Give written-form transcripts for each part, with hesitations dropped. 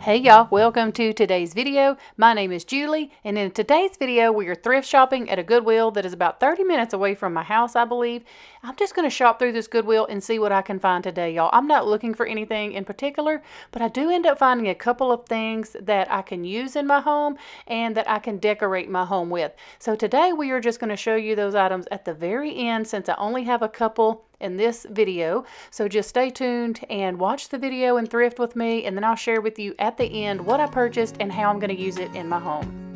Hey y'all, welcome to today's video. My name is Julie, and in today's video we are thrift shopping at a Goodwill that is about 30 minutes away from my house, I believe. I'm just going to shop through this Goodwill and see what I can find today, y'all. I'm not looking for anything in particular, but I do end up finding a couple of things that I can use in my home and that I can decorate my home with. So today we are just going to show you those items at the very end since I only have a couple in this video. So just stay tuned and watch the video and thrift with me, and then I'll share with you at the end what I purchased and how I'm going to use it in my home.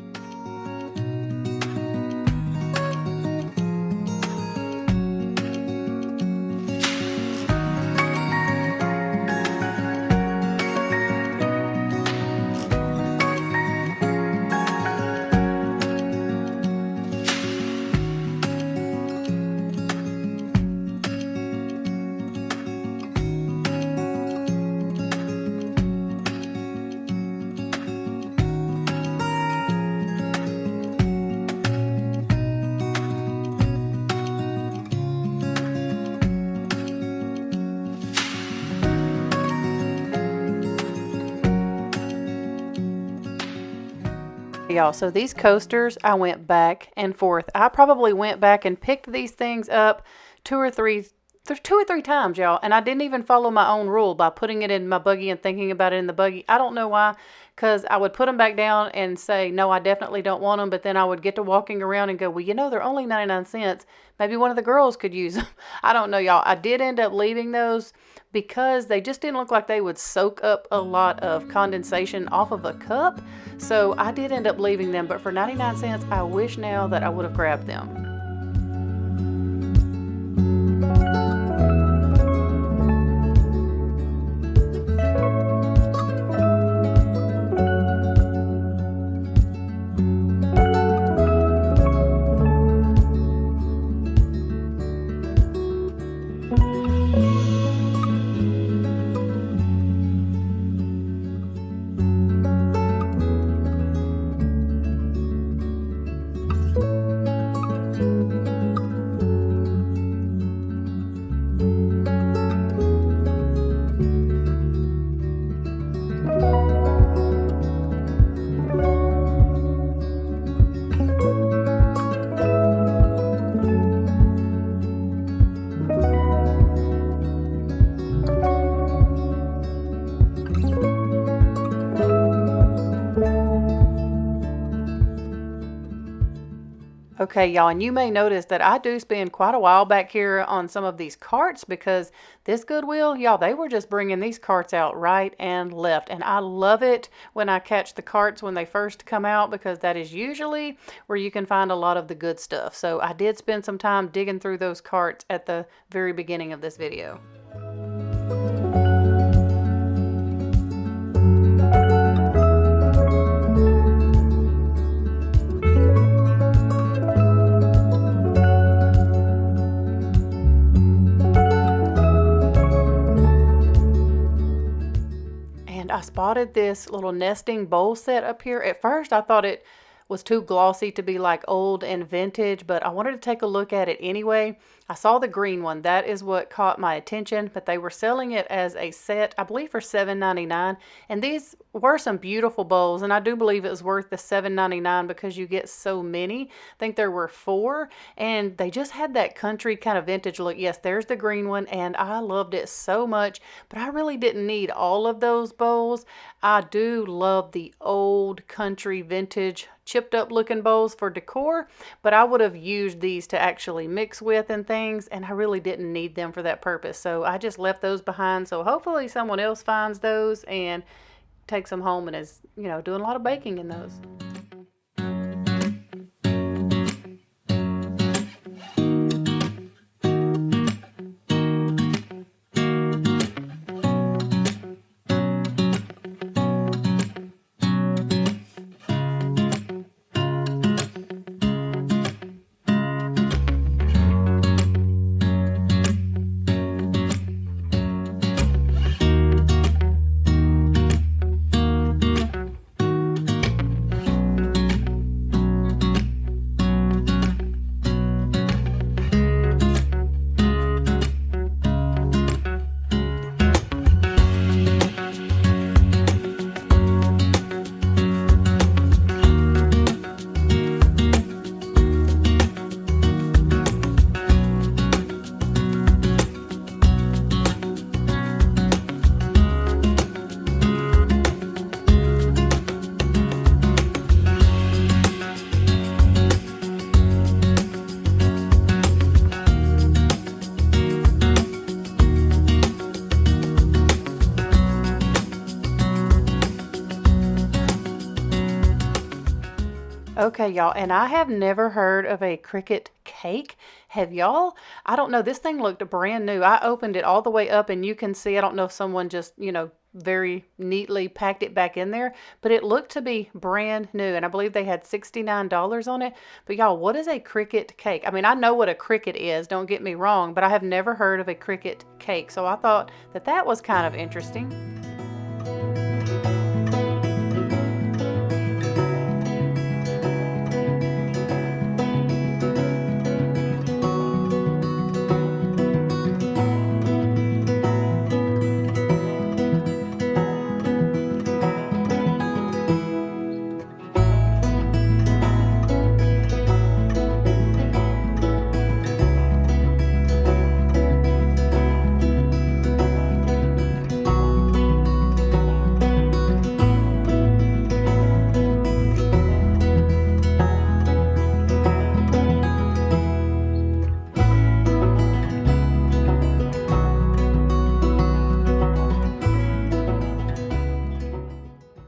Y'all, so these coasters, I went back and forth. I probably went back and picked these things up two or three times, y'all, and I didn't even follow my own rule by putting it in my buggy and thinking about it in the buggy. I don't know why, because I would put them back down and say, no, I definitely don't want them, but then I would get to walking around and go, well, you know, they're only 99 cents. Maybe one of the girls could use them. I don't know, y'all. I did end up leaving those because they just didn't look like they would soak up a lot of condensation off of a cup. So I did end up leaving them, but for 99 cents, I wish now that I would have grabbed them. Okay, y'all, and you may notice that I do spend quite a while back here on some of these carts because this Goodwill, y'all, they were just bringing these carts out right and left. And I love it when I catch the carts when they first come out because that is usually where you can find a lot of the good stuff. So I did spend some time digging through those carts at the very beginning of this video. I spotted this little nesting bowl set up here. At first I thought it was too glossy to be like old and vintage, but I wanted to take a look at it anyway. I saw the green one. That is what caught my attention, but they were selling it as a set, I believe for $7.99. And these were some beautiful bowls, and I do believe it was worth the $7.99 because you get so many. I think there were 4, and they just had that country kind of vintage look. Yes, there's the green one, and I loved it so much, but I really didn't need all of those bowls. I do love the old country vintage chipped up looking bowls for decor, but I would have used these to actually mix with and things, and I really didn't need them for that purpose. So I just left those behind. So hopefully someone else finds those and takes them home and is, you know, doing a lot of baking in those. Okay, y'all, and I have never heard of a Cricut cake. Have y'all? I don't know. This thing looked brand new. I opened it all the way up, and you can see, I don't know if someone just, very neatly packed it back in there, but it looked to be brand new, and I believe they had $69 on it. But y'all, what is a Cricut cake? I mean, I know what a Cricut is, don't get me wrong, but I have never heard of a Cricut cake, so I thought that that was kind of interesting.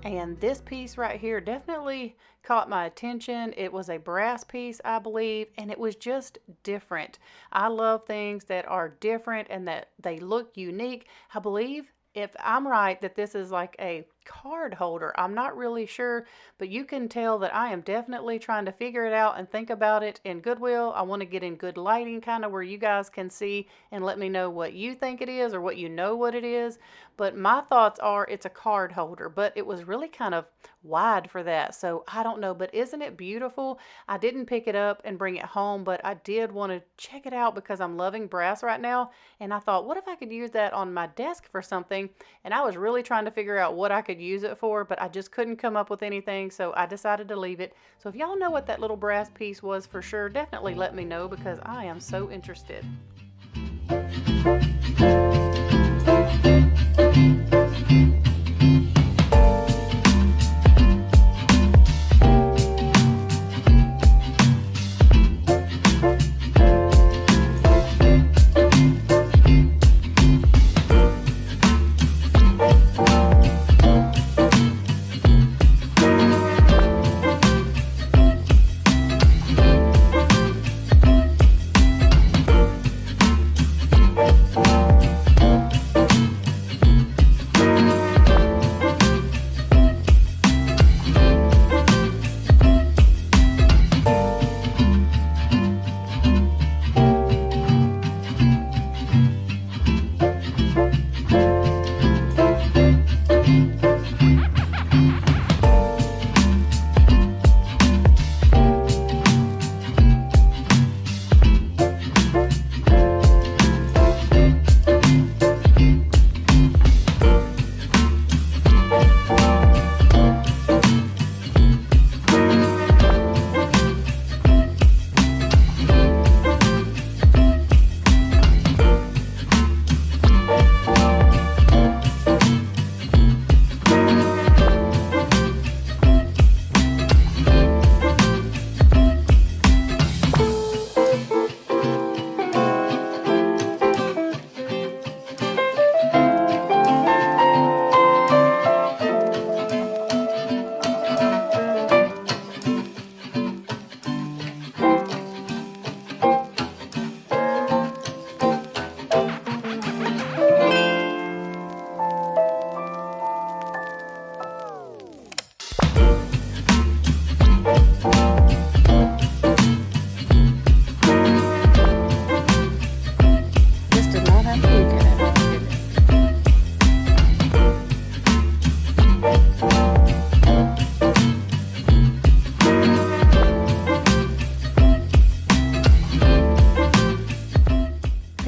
And this piece right here definitely caught my attention. It was a brass piece, I believe, and it was just different. I love things that are different and that they look unique. I believe, if I'm right, that this is like a card holder. I'm not really sure, but you can tell that I am definitely trying to figure it out and think about it in Goodwill. I want to get in good lighting, kind of where you guys can see and let me know what you think it is or what you know what it is. But my thoughts are it's a card holder, but it was really kind of wide for that. So I don't know, but isn't it beautiful? I didn't pick it up and bring it home, but I did want to check it out because I'm loving brass right now. And I thought, what if I could use that on my desk for something? And I was really trying to figure out what I could use it for, but I just couldn't come up with anything, so I decided to leave it. So if y'all know what that little brass piece was for sure, definitely let me know because I am so interested.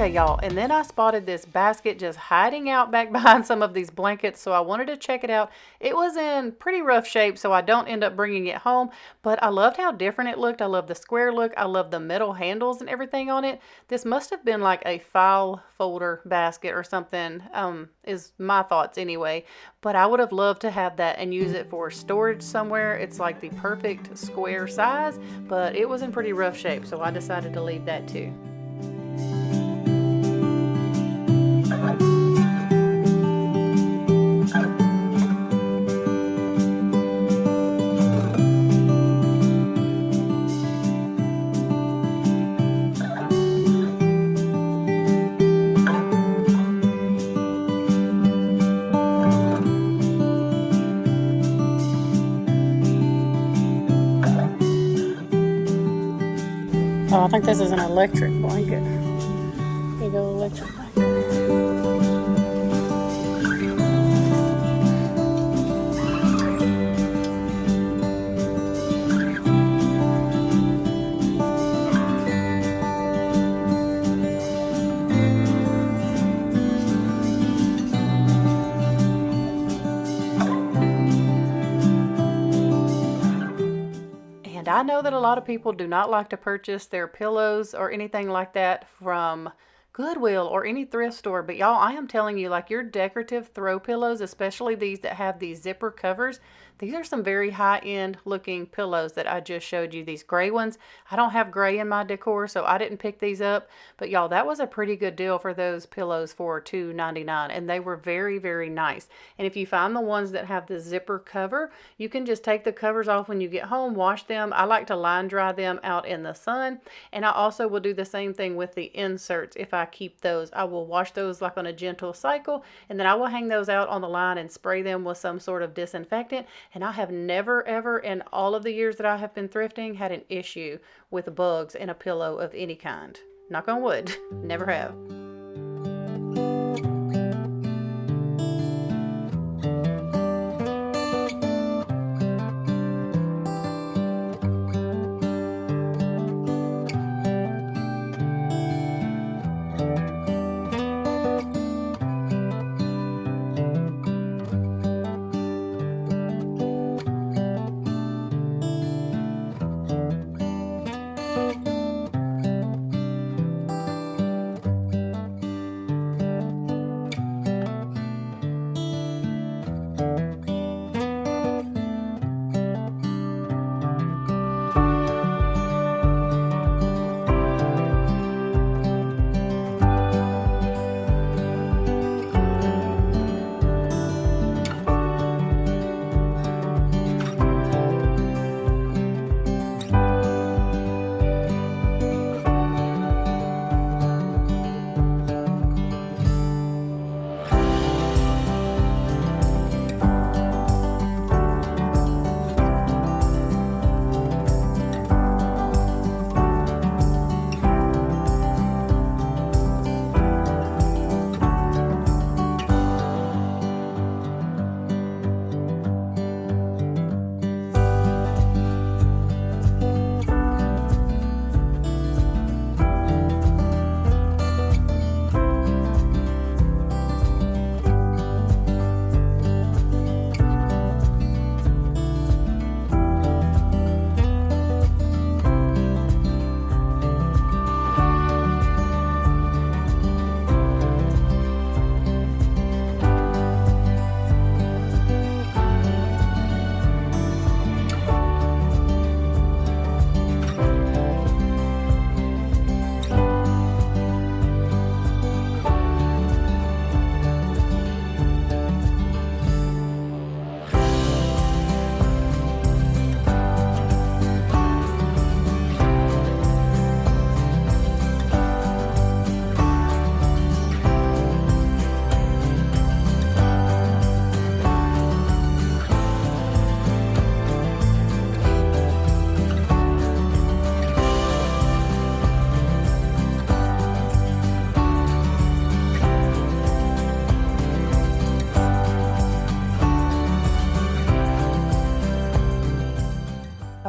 Okay, y'all, and then I spotted this basket just hiding out back behind some of these blankets, so I wanted to check it out. It was in pretty rough shape, so I don't end up bringing it home, but I loved how different it looked. I love the square look. I love the metal handles and everything on it. This must have been like a file folder basket or something, is my thoughts anyway, but I would have loved to have that and use it for storage somewhere. It's like the perfect square size, but it was in pretty rough shape, so I decided to leave that too. think this is an electric blanket. Here you go, electric blanket. I know that a lot of people do not like to purchase their pillows or anything like that from Goodwill or any thrift store, but y'all, I am telling you, like your decorative throw pillows, especially these that have these zipper covers, these are some very high-end looking pillows that I just showed you. These gray ones, I don't have gray in my decor, so I didn't pick these up, but y'all, that was a pretty good deal for those pillows for $2.99, and they were very, very nice. And if you find the ones that have the zipper cover, you can just take the covers off when you get home, wash them. I like to line dry them out in the sun, and I also will do the same thing with the inserts. If I keep those, I will wash those like on a gentle cycle, and then I will hang those out on the line and spray them with some sort of disinfectant. And I have never ever in all of the years that I have been thrifting had an issue with bugs in a pillow of any kind. Knock on wood, never have.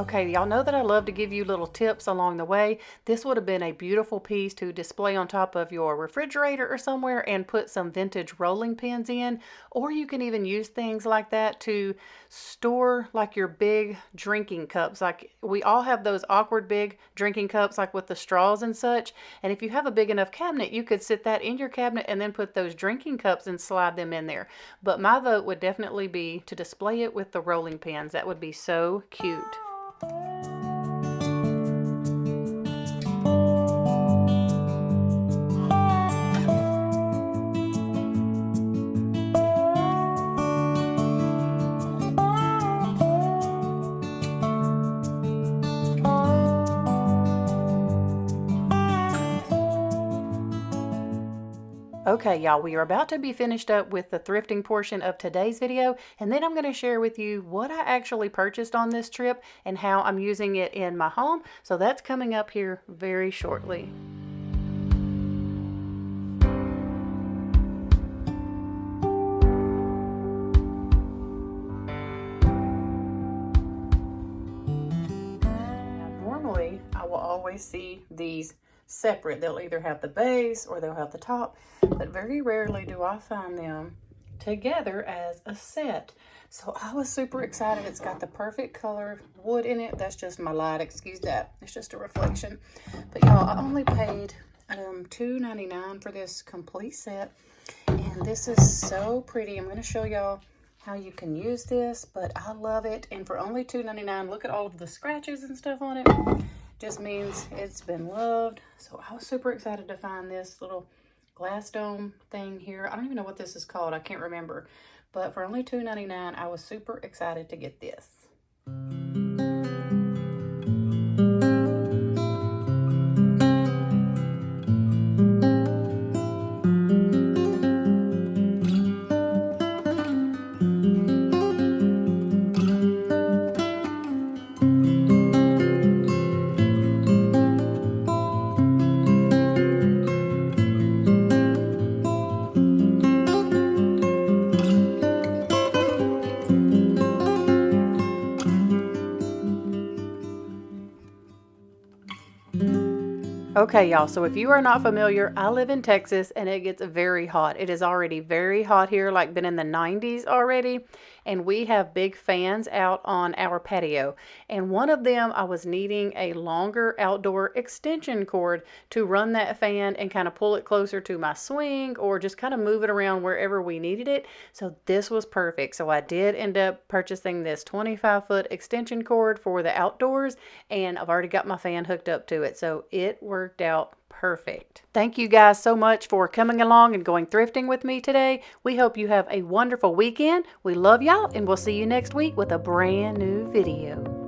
Okay, y'all know that I love to give you little tips along the way. This would have been a beautiful piece to display on top of your refrigerator or somewhere and put some vintage rolling pins in. Or you can even use things like that to store like your big drinking cups. Like we all have those awkward big drinking cups like with the straws and such. And if you have a big enough cabinet, you could sit that in your cabinet and then put those drinking cups and slide them in there. But my vote would definitely be to display it with the rolling pins. That would be so cute. Okay, y'all, we are about to be finished up with the thrifting portion of today's video, and then I'm going to share with you what I actually purchased on this trip and how I'm using it in my home. So that's coming up here very shortly. Normally, I will always see these separate. They'll either have the base or they'll have the top, but very rarely do I find them together as a set. So I was super excited. It's got the perfect color wood in it. That's just my light, excuse that. It's just a reflection. But y'all, I only paid $2.99 for this complete set, and this is so pretty. I'm going to show y'all how you can use this, but I love it. And for only $2.99, look at all of the scratches and stuff on it. Just means it's been loved. So I was super excited to find this little glass dome thing here. I don't even know what this is called. I can't remember. But for only $2.99, I was super excited to get this. Okay, y'all, so if you are not familiar, I live in Texas and it gets very hot. It is already very hot here, like been in the 90s already. And we have big fans out on our patio. And one of them, I was needing a longer outdoor extension cord to run that fan and kind of pull it closer to my swing or just kind of move it around wherever we needed it. So this was perfect. So I did end up purchasing this 25-foot extension cord for the outdoors, and I've already got my fan hooked up to it. So it worked out perfect. Thank you guys so much for coming along and going thrifting with me today. We hope you have a wonderful weekend. We love y'all, and we'll see you next week with a brand new video.